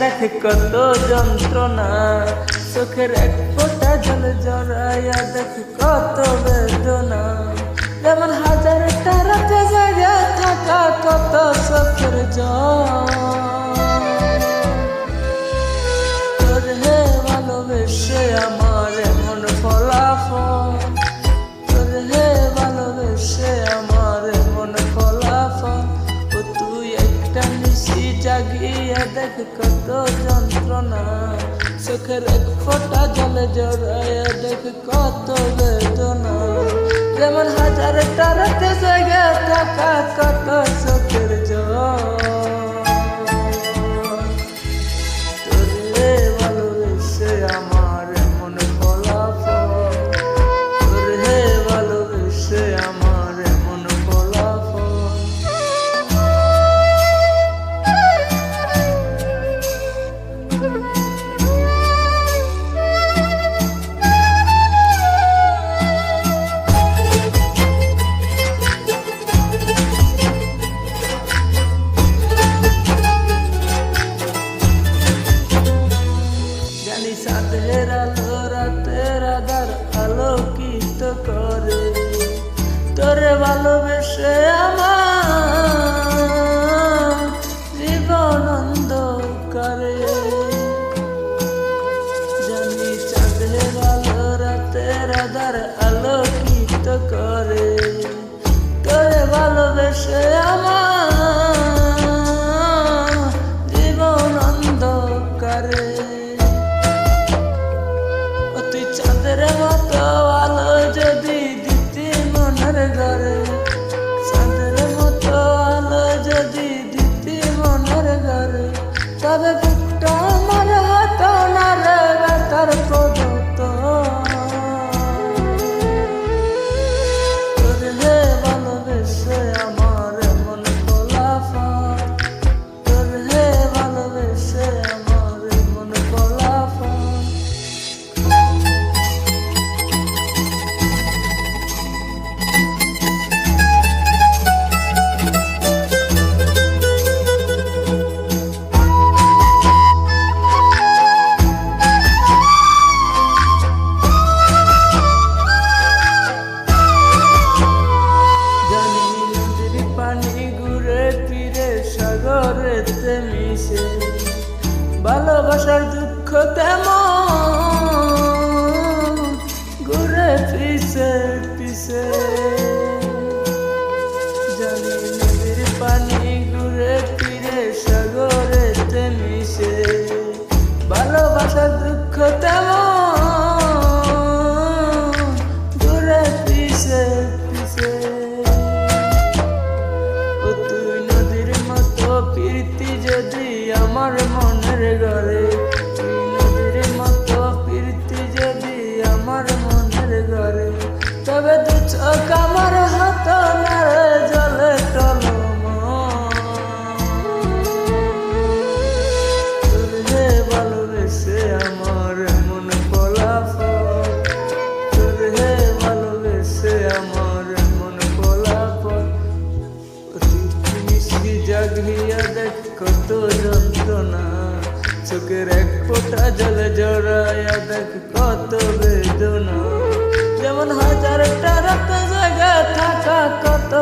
দেখ কত যন্ত্রণা, চোখের এক ফোঁটা জল জড়াইয়া দেখ কত বেদনা। যেমন হাজারটা রাতে জায়গা থাকা কত চোখের জল। তোর হে ভালোবেসে আমার এমন ফলাফল, তোর হে ভালোবেসে আমার এমন ফলাফল। ও তুই একটা নিশি জাগিয়া দেখ কত যন্ত্রণা, চোখের এক ফোঁটা জলে জড়াইয়া দেখ কত বেদনা। যেমন হাজারটা রাতে জায়গা থাকা কত চোখের জল। তোরে ভালোবেসে আমার এমন ফলাফল, তোরে ভালোবেসে আমার এমন ফলাফল। চাঁদের আলো রাতের আধার আলোকিত করে, তোরে ভালোবেসে আমার জীবন অন্ধকারে। জানি চাঁদের আলো রাতের আধার আলোকিত করে, তোরে ভালোবেসে আমার জীবন অন্ধকারে। চাঁদের মতো আলো যদি দিতি মনের ঘরে, চাঁদের মতো আলো যদি দিতি মনের ঘরে, তবে বুকটা আমার হাত না রে ব্যথার প্রদত্ত। তোর হে ভালোবেসে আমার এমন ফলাফল, তোর হে ভালোবেসে আমার এমন ফলাফল। সাগরেতে মিশে ভালোবাসার দুঃখ তেমন ঘুরে পিছে পিছে। জানি নদীর পানি ঘুরে ফিরে সাগরেতে মিশে ভালোবাসার দুঃখ তেমন ঘুরে পিছে পিছে। প্রীতি যদি আমার মনের ঘরে, তুই নদীর মতো প্রীতি যদি আমার মনের ঘরে, তবে দু চোখ আমার হাত নারে জলে টলমল। তোর হে ভালোবেসে আমার এমন ফলাফল, তোর হে ভালোবেসে আমার এমন ফলাফল। জাগিয়া দেখ কত যন্ত্রণা, চোখের এক ফোঁটা জলে জড়াইয়া দেখ কত বেদনা। যেমন হাজারটা রাতে জায়গা থাকা কত